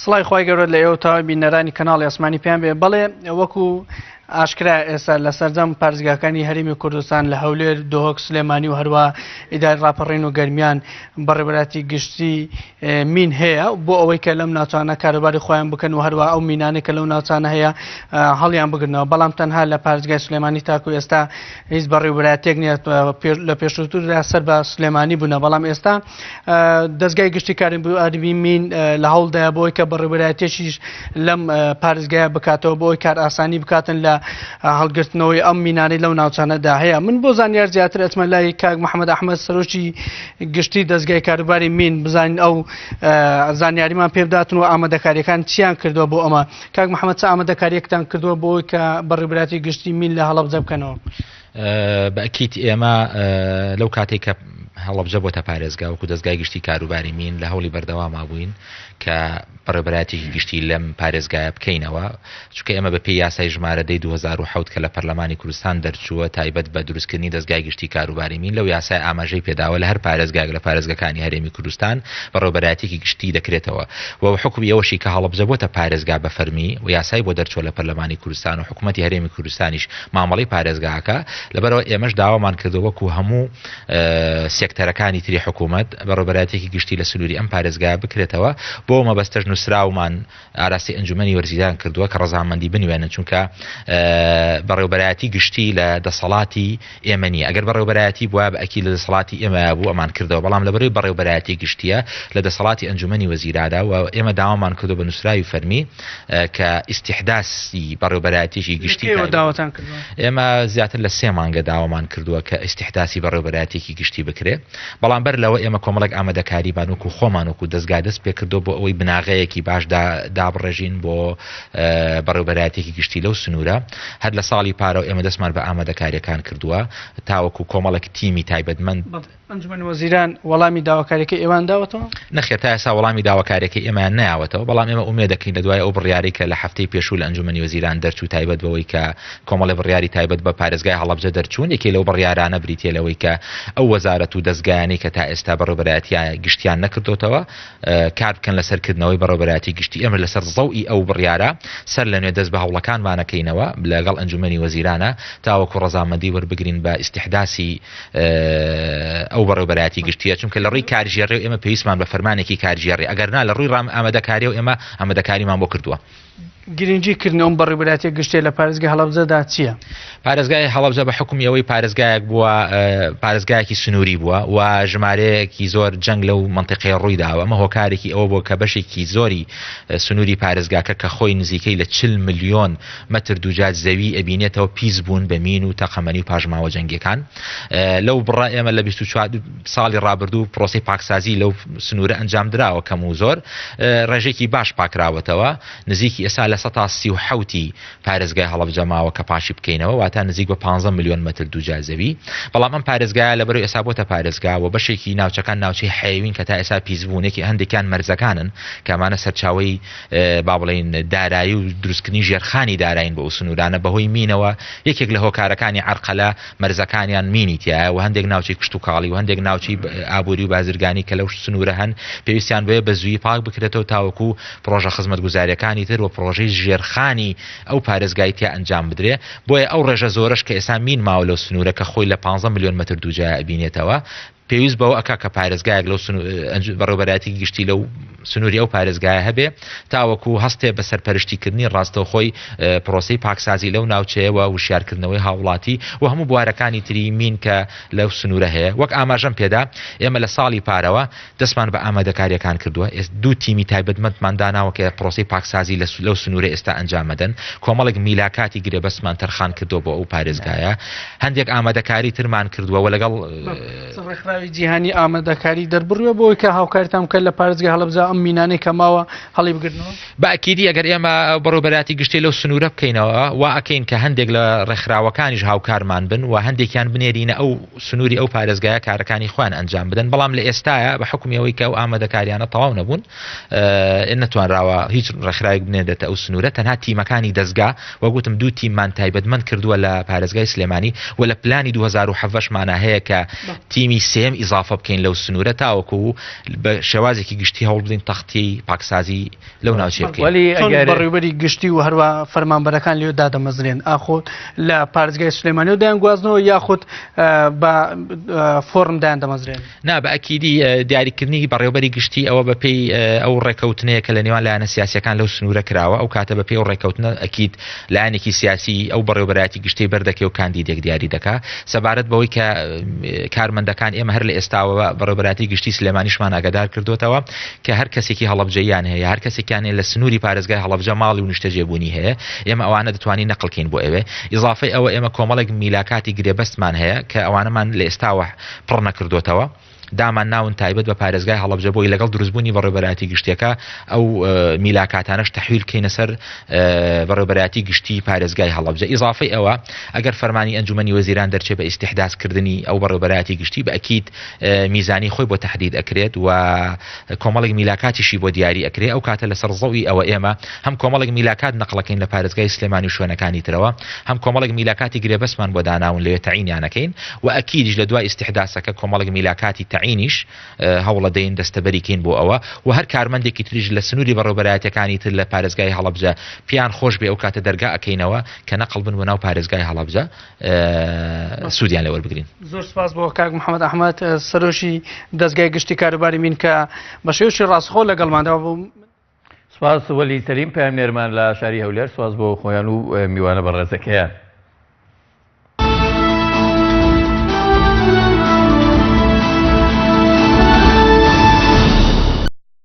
سڵای خۆی گەورە لە ئێوە تا بینەرانی کەناڵی ئەسمانی پێیان بێ بەڵێ وەکو ئاشکرا ئێستا لە سەرجەم پارێزگاکانی هەرێمی کوردستان لە هەولێر دۆهۆک سلێمانی و هەروە ئیداری ڕاپەڕین و گەرمیان بەڕێوەبەراتی گشتی مین هەیە بۆ ئەوەی کە لەم ناوچانە کاروباری خۆیان بکەن و هەروە ئەو مینانێک کە لەو ناوچانە هەیە هەڵیان بگرنەوە بەڵام تەنها لە پارێزگای سلێمانی تاکو ئێستا هیچ بەڕێوەبەراتێک نیە لە پێشووتردا سەر بە سلێمانی بوونە بەڵام ئێستا دەستگای گشتی کاروباری مین لە هەوڵدایە بۆی کە بەڕێوەبەراتێکیش لەم پارێزگایە بکاتەوە بۆی کار ئاسانی بکاتن لە هەڵگرتنەوەی ئەم مینانەی لەو ناوچانەدا هەیە. من بۆ زانیار زیاتر ئەچمە لای کاک محەممەد ئەحمەد سەرۆکی گشتی دەستگای کاروباری مین بزانین ئەو زانیاریمان پێ بداتن و ئامادەکاریەکان چیان کردووە بۆ ئەمە. کاک محەممەد چ ئامادەکاریەکتان کردووە بۆی کە بەڕێوەبەراتی گشتی مین لە هەڵەبجە بکەنەوە؟ بەئەکید ئێمە لەو کاتێک کە هەڵەبجە بۆتە پارێزگا وەکو دەستگای گشتی کاروباری مین لە هەوڵی بەردەواما بووین کە بەڕێوەبەراتێکی گشتی لەم پارێزگایە بکەینەوە، چونکە ئێمە بەپێی یاسای ژمارەدەی 2007 کە لە پەرلەمانی کوردستان دەرچووە تایبەت بە دروستکردنی دەستگای گشتی کاروباری مین، لەو یاسای ئاماژەی پێداوە لە هەر پارێزگاک لە پارێزگەکانی هەرێمی کوردستان بەڕێوەبەراتێکی گشتی دەکرێتەوە و حکمی ئەوەشی کە هەڵەبجە بۆتە پارێزگا بە فەرمی و یاسای بۆ دەرچووە لە پەرلەمانی کوردستان و حکوومەتی هەرێمی کوردستانیش مامەڵەی پارێزگاکە. لەبەرەوە ئێمەش داوامان کردەوە وەکو هەموو سێکتەرەکانی تری حکوومەت بەڕێوەبەراتێکی گشتی لە سنووری ئەم پارێزگا بکرێتەوە. بۆ مەبەستەش نووسراومان ئاراستی ئەنجومەنی وەرزیدان کردووە کە ڕەزامەندی بنوێنن، چونکە بەڕێوەبەراتی گشتی لە دەسەڵاتی ئێمە نیە. ئەگەر بەڕێوەبەراتی بووە بەئەکید لە دەسەڵاتی ئێمە بوو ئەمان کردەوە، بەڵام لەبەرەوەی بەڕێوەبەراتی گشتیە لە دەسەڵاتی ئەنجومەنی وەزیرادا و ئێمە داوامان کردو بە نووسراوی فەرمی کە ئیستیحداسی بەڕێوەبەراتێکی گشتی داواتان کردووە. ئێمە زیاتر لە 3 مانگە داوامان کردووە کە ئیستیحداسی بەڕێوەبەراتێکی گشتی بکرێت، بەڵام بەر لەوە ئێمە کۆمەڵێک ئامادەکاریمان وەکو خۆمان وەکو دەستگا دەست پێ کردو بۆ ئەوەی بناغەیەکی باش دابڕێژین بۆ بەڕێوەبەراتێکی گشتی لەو سنوورە. هەر لە ساڵی پارە ئێمە دەستمان بە ئامادەکاریەکان کردووە تاوەکو کۆمەڵێک تیمی تایبەتمەند. ئەنجومەنی وەزیران وەڵامی داواکاریەکەی ئێوان داوەتەوە؟ نەخێر تا ئێستا وەڵامی داواکاریەکەی ئێمەیان نەیاوەتەوە، بەڵام ئێمە ئومێد دەکەین لە دوای ئەو بڕیارەی کە لە هەفتەی پێشوو لە ئەنجومەنی وەزیران دەرچوو تایبەت بەوەی کە کۆمەڵی بڕیاری تایبەت بە پارێزگای هەڵەبجە دەرچوون، یەکێ لەو بڕیارانە بریتیە لەوەی کە ئەو وەزارەت و دەستگایانەی کە تا ئێستا بەڕێوەبەراتیان گشتیان نەکردوتەوە کار بکەن لەسەرکردنەوەی بەڕێوەبەراتی گشتی. ئێمە لەسەر زەوئی ئەو بڕیارە سەر لەنوێ دەست بە هەوڵەکانمانەکەینەوە لەگەڵ ئەنجومەنی وەزیرانە تاوەکو ڕەزامەندی وەربگرین بە ئیستیحداسی ئەو بەڕێوەبەراتی گشتیە، چونکە لە ڕووی کارژێڕی ئێمە پێویستمان بە فەرمانێکی کارژێڕی، ئەگەر نا لە ڕووی ئامادەکاریەوە ئێمە ئامادەکاریمان بۆ کردووە. گرنگی کردنەوە بەڕێوەبەراتی گشتی لە پارێزگای هەڵەبجەدا چییە؟ پارێزگای هەڵەبجە بە حکمی ئەوەی پارێزگایەک بووە، پارێزگایەکی سنووری بووە و ژمارەیەکی زۆر جەنگ لەو منطقەی ڕوویداوە. ئەمە هۆکارێکی ئەوە بۆ کە بەشێکی زۆری سنووری پارێزگاکە کە خۆی نزیکەی لە 40 ملیۆن مەتر دووجات زەوی ئەبینێتەوە پیس بوون بە مین و تەقەمەنی و پاژماوە جەنگیەکان. لەو بڕە ئێمە لە 24 ساڵی ڕابردوو پرۆسی پاکسازی لەو سنوورە ئەنجام دراوە کەم و زۆر ڕێژێکی باش پاکراوەتەوە. نزیکی ئێستا لە 137 پارێزگای هەڵەبجە ماوە کە پاشی بکەینەوە، واتە نزیک بە 15 ملیۆن مەتر دووجات زەوی. بەڵام ئەم پارێزگایە لەبەرەوەی ئێستا بۆتە پارێزگا و بەشێکی ناوچەکان ناوچەی حەیوین کە تا ئێستا پیسبوونێکی هەندێکیان مەرزەکانن کە ئەمانە سەرچاوەی با بڵێن دارایی و دروستکردنی ژێرخانی داراین بە ئەو سنوورانە بەهۆی مینەوە. یەکێک لە هۆکارەکانی عەرقەلە مەرزەکانیان مینی تایە و هەندێک ناوچەی کشت و کاڵی و هەندێک ناوچەی ئابووری و بازرگانی کە لەو سنوورە هەن پێویستیان بۆیە بە زووی پاک بکرێتەوە تاوەکو پرۆژە خزمەتگوزاریەکانی تر و پرۆژەی ژێرخانی ئەو پارێزگای تیا ئەنجام بدرێ. بۆیە ئەو ڕێژە زۆرش کە ئێستا مین ماوە لەو سنوورە کە خۆی لە 15 ملیۆن مەتر دووجات ئەبینێتەوە پێویست بەوە ئەکا کە پارێزگایەک لەو بەڕێوەبەراتی گشتی لەو سنووری ئەو پارێزگایە هەبێ تاوەکو هەستێ بە سەرپەرشتیکردنی ڕاستەوخۆی پرۆسەی پاکسازی لەو ناوچەیەوە وشیارکردنەوەی هاوڵاتی و هەموو بوارەکانی تری مین کە لەو سنوورە هەیە. وەک ئاماژەم پێدا ئێمە لە ساڵی پارەوە دەستمان بە ئامادەکاریەکان کردووە. دوو تیمی تایبەتمەندمان داناوە کە پرۆسەی پاکسازی لەو سنوورە ئێستا ئەنجامەدەن. کۆمەڵێک میلاکاتی گرێبەستمان تەرخان کردووە بۆ ئەو پارێزگایە. هەندێک ئامادەکاری ترمان کردووە و لەگەڵ جیهانی ئامادەکاری دەربڕوە بۆی کە هاوکاریتان بکەن لە پارێزگای هەڵەبجە ئەم مینانەی کە ماوە هەڵی بگرنەوە. بەئەکیدی ئەگەر ئێمە بەڕێوەبەراتی گشتی لەو سنوورە بکەینەوە وا ئەکەین کە هەندێک لە ڕێکخراوەکانیش هاوکارمان بن و هەندێکیان بنێرینە ئەو سنووری ئەو پارێزگایە کارەکانی خۆیان ئەنجام بدەن. بەڵام لە ئێستاە بە حکمی ئەوەی کە ئەو ئامادەکاریانە تەواو نەبوون نەتوانراوە هیچ ڕێکخراوێک بنێرێتە ئەو سنوورە. تەنها تیمەکانی دەستگا وەگوتم دوو تیممان تایبەتمەند کردووە لە پارێزگای سلێمانی و لە پلانی 2007 مانە هەیە کە تیمی سێ ئێم ئیزافە بکەین لەو سنوورە تاوەکو بە شێوازێکی گشتی هەوڵ بدەین تەختی پاکسازی لەو ناوچێ بکەین. بەڕێوەبەری گشتی و هەروە فەرمانبەرەکان لێ دادەمەزرێن ئاخۆت لە پارێزگای سلێمانی و دایانگوازنەوە یاخود بە فۆرمدایان دەمەزرێن. نا بە ئەکیدی دیاریکردنی بەڕێوەبەری گشتی ئەوە بەپێی ئەو ڕێکەوتنەیە کە لە نێوان لایەنە سیاسیەکان لەو سنوورە کراوە ئەو کاتە بەپێی ئەو ڕێکەوتنە ئەکید لایەنێکی سیاسی ئەو بەڕێوەبەراتی گشتی بەردەکەی و کاندیدێک دیاری دەکا سەبارەت بەوەی کە کارمەندەکان ئێمە هەر لە ئێستاوە بەڕێوەبەراتی گشتی سلێمانیشمان ئاگادار کردوتەوە کە هەر کەسێکی هەڵەبجەیان هەیە هەر کەسێکیان لە سنووری پارێزگای هەڵەبجە ماڵی و نیشتەجێبوونی هەیە ئێمە ئەوانە دەتوانین نەقڵکەین بۆ ئێوێ ئیزافەی ئەوە ئێمە کۆمەڵێک میلاکاتی گرێبەستمان هەیە کە ئەوانەمان لە ئێستاوە پڕ نەکردوتەوە دامان ناون تایبەت بە پارێزگای هەڵەبجە بۆی لەگەڵ دروستبوونی بەڕێوەبەراتی گشتیەکە ئەو میلاکاتانەش تەحویل کەینە سەر بەڕێوەبەراتی گشتی پارێزگای هەڵەبجە ئیزافەی ئەوە ئەگەر فەرمانی ئەنجومەنی وەزیران دەرچێت بە ئیستیحداسکردنی ئەو بەڕێوەبەراتی گشتی بە ئەکید میزانی خۆی بۆ تەحدید ئەکرێت و کۆمەڵێک میلاکاتیشی بۆ دیاری ئەکرێت ئەو کاتە لەسەر زەوی ئەوە ئێمە هەم کۆمەڵێک میلاکات نەقڵەکەین لە پارێزگای سلێمانی و شوێنەکانی ترەوە هەم کۆمەڵێک میلاکاتی گرێبەستمان بۆ داناون لەوێ تەعینیانەکەین و ئەکیدیش لە دوای ئیستیحداسەکە کۆمەڵێک میلاکاتی تەعینیش هەوڵە دەین دەستەبەریکەین بۆ ئەوە و هەر کارمەندێکی تریژ لە سنووری بەڕێوەبەرایەتەکانی تر لە پارێزگای هەڵەبجە پیان خۆش بێ ئەو کاتە دەرگا ئەکەینەوە کە نەقڵ بن بۆ ناو پارێزگای هەڵەبجە سوودیان لێ وەربگرین. زۆر سپاس بۆ کاک محەممەد ئەحمەد سەرۆشی دەستگای گشتی کاروباری مین کە بە شێوەی ڕاستخۆ لەگەڵماندا بوو. سپاس وەلی سەلیم پامێرمان لە شاری هەولێر سواز بۆ خۆیان و میوانە بەڕێزەکەیان.